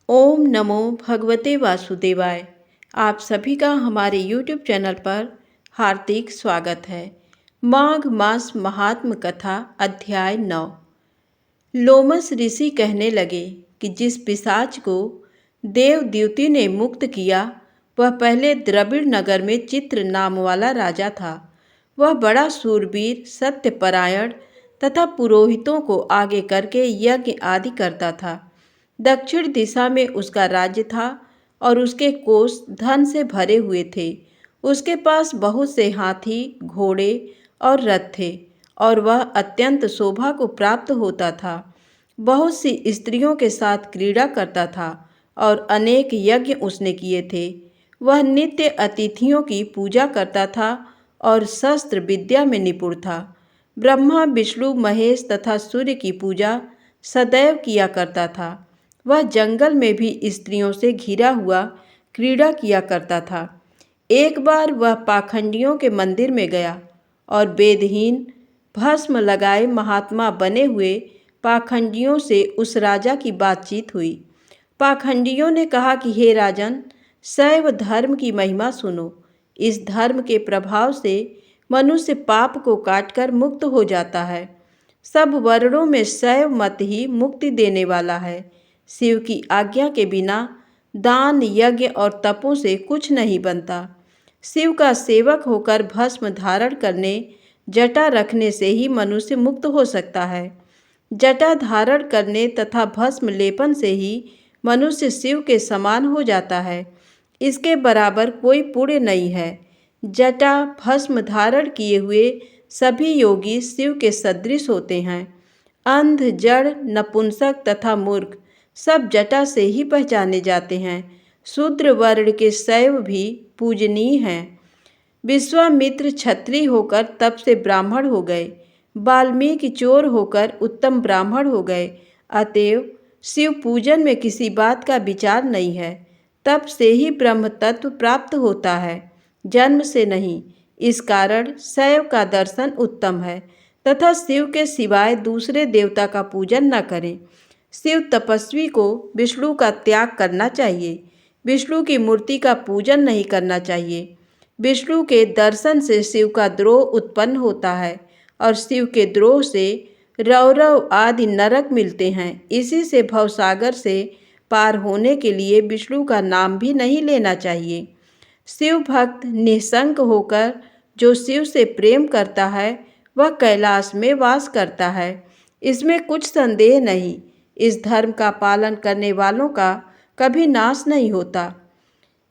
ओम नमो भगवते वासुदेवाय। आप सभी का हमारे YouTube चैनल पर हार्दिक स्वागत है। माघ मास महात्म कथा अध्याय 9। लोमस ऋषि कहने लगे कि जिस पिशाच को देवद्युति ने मुक्त किया वह पहले द्रविड़ नगर में चित्र नाम वाला राजा था। वह बड़ा सूरवीर, सत्यपरायण तथा पुरोहितों को आगे करके यज्ञ आदि करता था। दक्षिण दिशा में उसका राज्य था और उसके कोष धन से भरे हुए थे। उसके पास बहुत से हाथी, घोड़े और रथ थे और वह अत्यंत शोभा को प्राप्त होता था। बहुत सी स्त्रियों के साथ क्रीड़ा करता था और अनेक यज्ञ उसने किए थे। वह नित्य अतिथियों की पूजा करता था और शस्त्र विद्या में निपुण था। ब्रह्मा, विष्णु, महेश तथा सूर्य की पूजा सदैव किया करता था। वह जंगल में भी स्त्रियों से घिरा हुआ क्रीड़ा किया करता था। एक बार वह पाखंडियों के मंदिर में गया और वेदहीन, भस्म लगाए महात्मा बने हुए पाखंडियों से उस राजा की बातचीत हुई। पाखंडियों ने कहा कि हे राजन, शैव धर्म की महिमा सुनो। इस धर्म के प्रभाव से मनुष्य पाप को काटकर मुक्त हो जाता है। सब वर्णों में शैव मत ही मुक्ति देने वाला है। शिव की आज्ञा के बिना दान, यज्ञ और तपों से कुछ नहीं बनता। शिव का सेवक होकर भस्म धारण करने, जटा रखने से ही मनुष्य मुक्त हो सकता है। जटा धारण करने तथा भस्म लेपन से ही मनुष्य शिव के समान हो जाता है। इसके बराबर कोई पुण्य नहीं है। जटा भस्म धारण किए हुए सभी योगी शिव के सदृश होते हैं। अंध, जड़, नपुंसक तथा मूर्ख सब जटा से ही पहचाने जाते हैं। शूद्र वर्ण के शैव भी पूजनीय हैं। विश्वामित्र क्षत्रिय होकर तप से ब्राह्मण हो गए। वाल्मीकि चोर होकर उत्तम ब्राह्मण हो गए। अतएव शिव पूजन में किसी बात का विचार नहीं है। तप से ही ब्रह्म तत्व प्राप्त होता है, जन्म से नहीं। इस कारण शैव का दर्शन उत्तम है तथा शिव के सिवाय दूसरे देवता का पूजन न करें। शिव तपस्वी को विष्णु का त्याग करना चाहिए। विष्णु की मूर्ति का पूजन नहीं करना चाहिए। विष्णु के दर्शन से शिव का द्रोह उत्पन्न होता है और शिव के द्रोह से रौरव आदि नरक मिलते हैं। इसी से भवसागर से पार होने के लिए विष्णु का नाम भी नहीं लेना चाहिए। शिव भक्त निःसंग होकर जो शिव से प्रेम करता है वह कैलाश में वास करता है। इसमें कुछ संदेह नहीं। इस धर्म का पालन करने वालों का कभी नाश नहीं होता।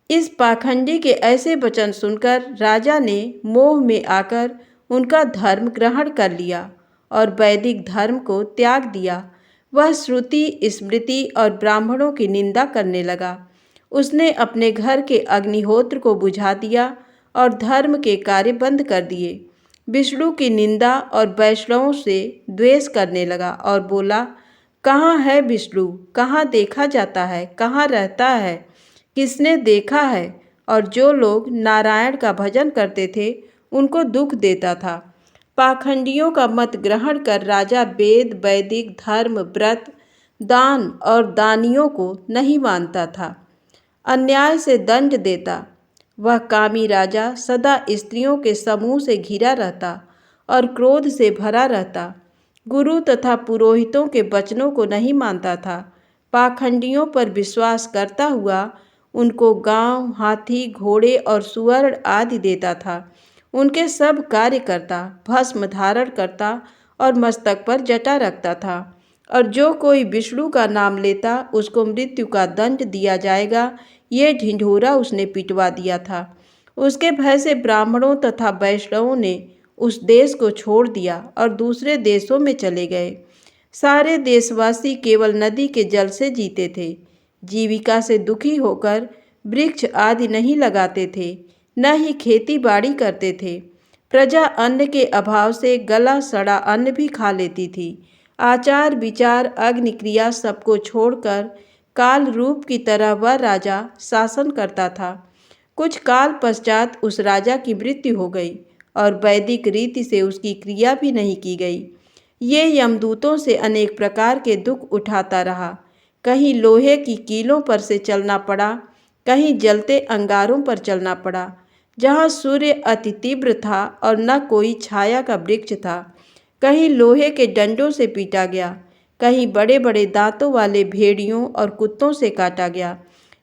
इस पाखंडी के ऐसे वचन सुनकर राजा ने मोह में आकर उनका धर्म ग्रहण कर लिया और वैदिक धर्म को त्याग दिया। वह श्रुति, स्मृति और ब्राह्मणों की निंदा करने लगा। उसने अपने घर के अग्निहोत्र को बुझा दिया और धर्म के कार्य बंद कर दिए। विष्णु की निंदा और वैष्णवों से द्वेष करने लगा और बोला, कहाँ है विष्णु? कहाँ देखा जाता है? कहाँ रहता है? किसने देखा है? और जो लोग नारायण का भजन करते थे उनको दुख देता था। पाखंडियों का मत ग्रहण कर राजा वेद, वैदिक धर्म, व्रत, दान और दानियों को नहीं मानता था। अन्याय से दंड देता। वह कामी राजा सदा स्त्रियों के समूह से घिरा रहता और क्रोध से भरा रहता। गुरु तथा पुरोहितों के वचनों को नहीं मानता था। पाखंडियों पर विश्वास करता हुआ उनको गांव, हाथी, घोड़े और सुवर्ण आदि देता था। उनके सब कार्य करता, भस्म धारण करता और मस्तक पर जटा रखता था। और जो कोई विष्णु का नाम लेता उसको मृत्यु का दंड दिया जाएगा, ये ढिंढोरा उसने पिटवा दिया था। उसके भय से ब्राह्मणों तथा वैष्णवों ने उस देश को छोड़ दिया और दूसरे देशों में चले गए। सारे देशवासी केवल नदी के जल से जीते थे। जीविका से दुखी होकर वृक्ष आदि नहीं लगाते थे, न ही खेती बाड़ी करते थे। प्रजा अन्न के अभाव से गला सड़ा अन्न भी खा लेती थी। आचार, विचार, अग्नि क्रिया सबको छोड़कर काल रूप की तरह वह राजा शासन करता था। कुछ काल पश्चात उस राजा की मृत्यु हो गई और वैदिक रीति से उसकी क्रिया भी नहीं की गई। ये यमदूतों से अनेक प्रकार के दुख उठाता रहा। कहीं लोहे की कीलों पर से चलना पड़ा, कहीं जलते अंगारों पर चलना पड़ा, जहाँ सूर्य अति तीव्र था और न कोई छाया का वृक्ष था। कहीं लोहे के डंडों से पीटा गया, कहीं बड़े बड़े दांतों वाले भेड़ियों और कुत्तों से काटा गया।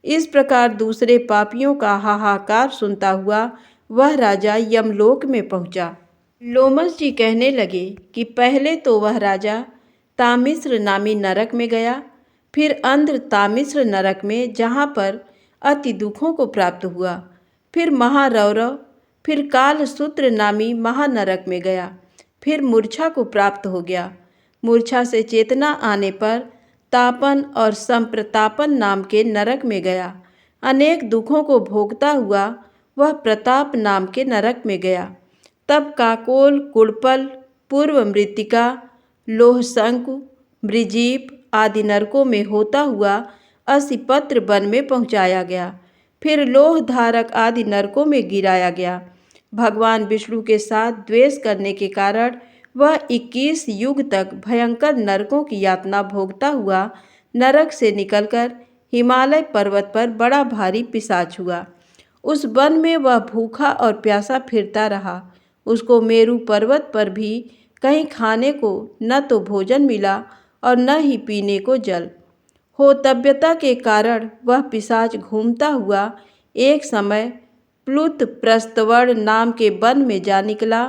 इस प्रकार दूसरे पापियों का हाहाकार सुनता हुआ वह राजा यमलोक में पहुंचा। लोमस जी कहने लगे कि पहले तो वह राजा तामिस्र नामी नरक में गया, फिर अंध्र तामिस्र नरक में, जहाँ पर अति दुखों को प्राप्त हुआ, फिर महारौरव, फिर कालसूत्र नामी महानरक में गया, फिर मूर्छा को प्राप्त हो गया। मूर्छा से चेतना आने पर तापन और संप्रतापन नाम के नरक में गया। अनेक दुखों को भोगता हुआ वह प्रताप नाम के नरक में गया। तब काकोल, कुड़पल, पूर्व मृत्तिका, लोहशंकु, मृजीप आदि नरकों में होता हुआ असिपत्र वन में पहुँचाया गया। फिर लोह धारक आदि नरकों में गिराया गया। भगवान विष्णु के साथ द्वेष करने के कारण वह 21 युग तक भयंकर नरकों की यातना भोगता हुआ नरक से निकलकर हिमालय पर्वत पर बड़ा भारी पिशाच हुआ। उस वन में वह भूखा और प्यासा फिरता रहा। उसको मेरू पर्वत पर भी कहीं खाने को न तो भोजन मिला और न ही पीने को जल। होतव्यता के कारण वह पिशाच घूमता हुआ एक समय प्लुत प्रस्तवर्ण नाम के वन में जा निकला।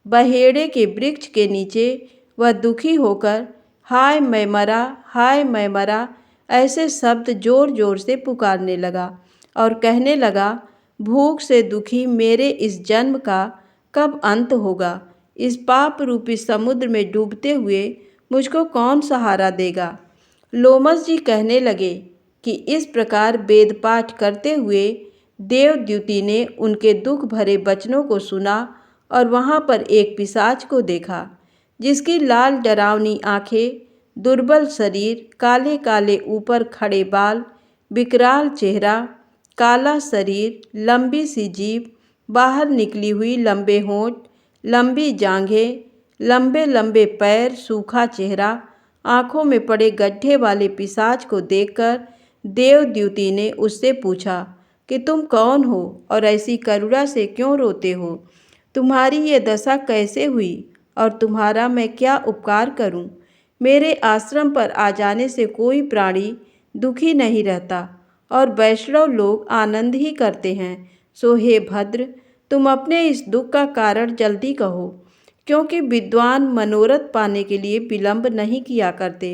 बहेड़े के वृक्ष के नीचे वह दुखी होकर हाय मैं मरा, हाय मैं मरा ऐसे शब्द जोर जोर से पुकारने लगा और कहने लगा, भूख से दुखी मेरे इस जन्म का कब अंत होगा? इस पाप रूपी समुद्र में डूबते हुए मुझको कौन सहारा देगा? लोमस जी कहने लगे कि इस प्रकार वेद पाठ करते हुए देवद्युति ने उनके दुख भरे वचनों को सुना और वहाँ पर एक पिशाच को देखा, जिसकी लाल डरावनी आँखें, दुर्बल शरीर, काले काले ऊपर खड़े बाल, विकराल चेहरा, काला शरीर, लंबी सी जीभ, बाहर निकली हुई लंबे होंठ, लंबी जांघें, लंबे लंबे पैर, सूखा चेहरा, आँखों में पड़े गड्ढे वाले पिशाच को देखकर देवद्युति ने उससे पूछा कि तुम कौन हो और ऐसी करुणा से क्यों रोते हो? तुम्हारी ये दशा कैसे हुई और तुम्हारा मैं क्या उपकार करूं? मेरे आश्रम पर आ जाने से कोई प्राणी दुखी नहीं रहता और वैष्णव लोग आनंद ही करते हैं। सो हे भद्र, तुम अपने इस दुख का कारण जल्दी कहो, क्योंकि विद्वान मनोरथ पाने के लिए विलंब नहीं किया करते।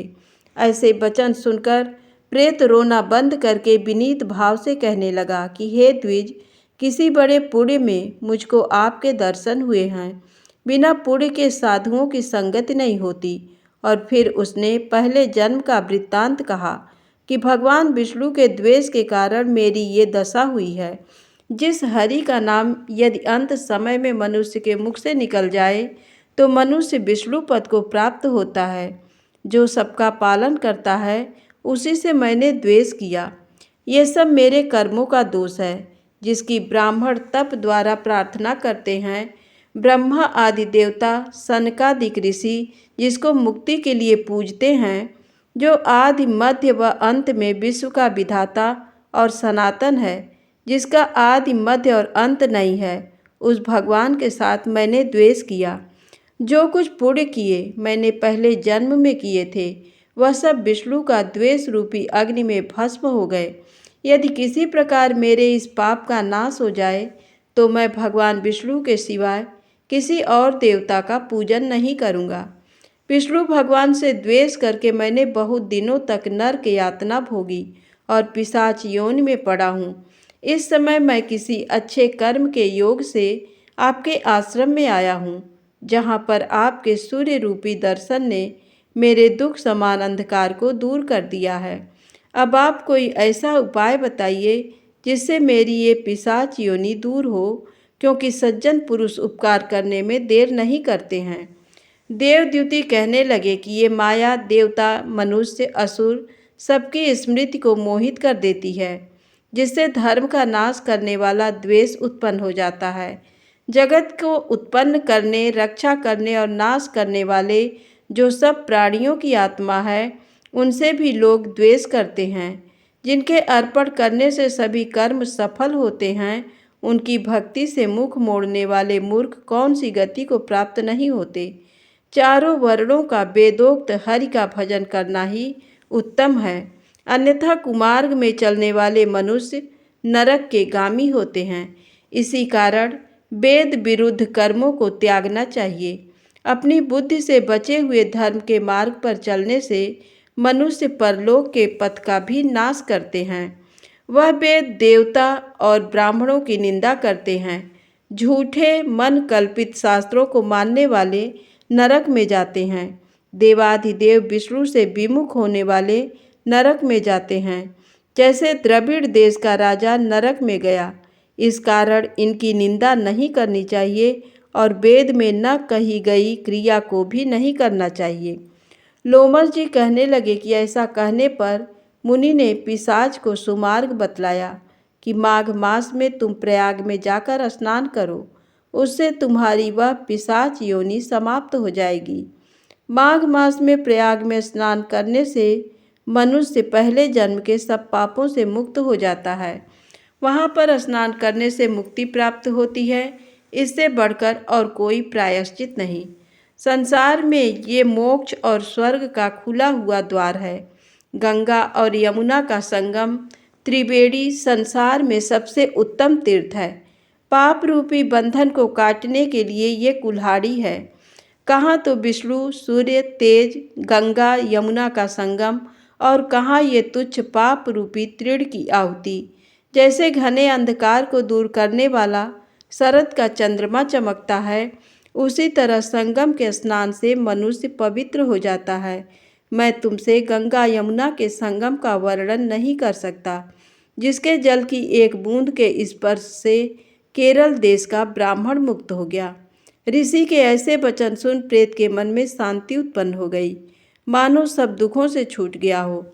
ऐसे वचन सुनकर प्रेत रोना बंद करके विनीत भाव से कहने लगा कि हे द्विज, किसी बड़े पुण्य में मुझको आपके दर्शन हुए हैं। बिना पुण्य के साधुओं की संगति नहीं होती। और फिर उसने पहले जन्म का वृत्तांत कहा कि भगवान विष्णु के द्वेष के कारण मेरी ये दशा हुई है। जिस हरि का नाम यदि अंत समय में मनुष्य के मुख से निकल जाए तो मनुष्य विष्णु पद को प्राप्त होता है। जो सबका पालन करता है उसी से मैंने द्वेष किया। ये सब मेरे कर्मों का दोष है, जिसकी ब्राह्मण तप द्वारा प्रार्थना करते हैं। ब्रह्मा आदि देवता, सनकादिक ऋषि जिसको मुक्ति के लिए पूजते हैं, जो आदि मध्य व अंत में विश्व का विधाता और सनातन है, जिसका आदि मध्य और अंत नहीं है, उस भगवान के साथ मैंने द्वेष किया। जो कुछ पुण्य किए मैंने पहले जन्म में किए थे, वह सब विष्णु का द्वेष रूपी अग्नि में भस्म हो गए। यदि किसी प्रकार मेरे इस पाप का नाश हो जाए तो मैं भगवान विष्णु के सिवाय किसी और देवता का पूजन नहीं करूँगा। विष्णु भगवान से द्वेष करके मैंने बहुत दिनों तक नरक यातना भोगी और पिशाच योनि में पड़ा हूँ। इस समय मैं किसी अच्छे कर्म के योग से आपके आश्रम में आया हूँ, जहाँ पर आपके सूर्य रूपी दर्शन ने मेरे दुख समान अंधकार को दूर कर दिया है। अब आप कोई ऐसा उपाय बताइए जिससे मेरी ये पिशाच योनि दूर हो, क्योंकि सज्जन पुरुष उपकार करने में देर नहीं करते हैं। देवद्युति कहने लगे कि ये माया देवता, मनुष्य, असुर सबकी स्मृति को मोहित कर देती है, जिससे धर्म का नाश करने वाला द्वेष उत्पन्न हो जाता है। जगत को उत्पन्न करने, रक्षा करने और नाश करने वाले जो सब प्राणियों की आत्मा है, उनसे भी लोग द्वेष करते हैं। जिनके अर्पण करने से सभी कर्म सफल होते हैं, उनकी भक्ति से मुख मोड़ने वाले मूर्ख कौन सी गति को प्राप्त नहीं होते। चारों वर्णों का वेदोक्त हरि का भजन करना ही उत्तम है, अन्यथा कुमार्ग में चलने वाले मनुष्य नरक के गामी होते हैं। इसी कारण वेद विरुद्ध कर्मों को त्यागना चाहिए। अपनी बुद्धि से बचे हुए धर्म के मार्ग पर चलने से मनुष्य परलोक के पथ का भी नाश करते हैं। वह वेद देवता और ब्राह्मणों की निंदा करते हैं। झूठे मन कल्पित शास्त्रों को मानने वाले नरक में जाते हैं। देवाधिदेव विष्णु से विमुख होने वाले नरक में जाते हैं, जैसे द्रविड़ देश का राजा नरक में गया। इस कारण इनकी निंदा नहीं करनी चाहिए और वेद में न कही गई क्रिया को भी नहीं करना चाहिए। लोमस जी कहने लगे कि ऐसा कहने पर मुनि ने पिशाच को सुमार्ग बतलाया कि माघ मास में तुम प्रयाग में जाकर स्नान करो, उससे तुम्हारी वह पिशाच योनि समाप्त हो जाएगी। माघ मास में प्रयाग में स्नान करने से मनुष्य पहले जन्म के सब पापों से मुक्त हो जाता है। वहाँ पर स्नान करने से मुक्ति प्राप्त होती है। इससे बढ़कर और कोई प्रायश्चित नहीं। संसार में ये मोक्ष और स्वर्ग का खुला हुआ द्वार है। गंगा और यमुना का संगम त्रिवेणी संसार में सबसे उत्तम तीर्थ है। पाप रूपी बंधन को काटने के लिए ये कुल्हाड़ी है। कहाँ तो विष्णु सूर्य तेज गंगा यमुना का संगम और कहाँ ये तुच्छ पाप रूपी तृण की आहुति। जैसे घने अंधकार को दूर करने वाला शरद का चंद्रमा चमकता है, उसी तरह संगम के स्नान से मनुष्य पवित्र हो जाता है। मैं तुमसे गंगा यमुना के संगम का वर्णन नहीं कर सकता, जिसके जल की एक बूंद के स्पर्श से केरल देश का ब्राह्मण मुक्त हो गया। ऋषि के ऐसे वचन सुन प्रेत के मन में शांति उत्पन्न हो गई, मानो सब दुखों से छूट गया हो।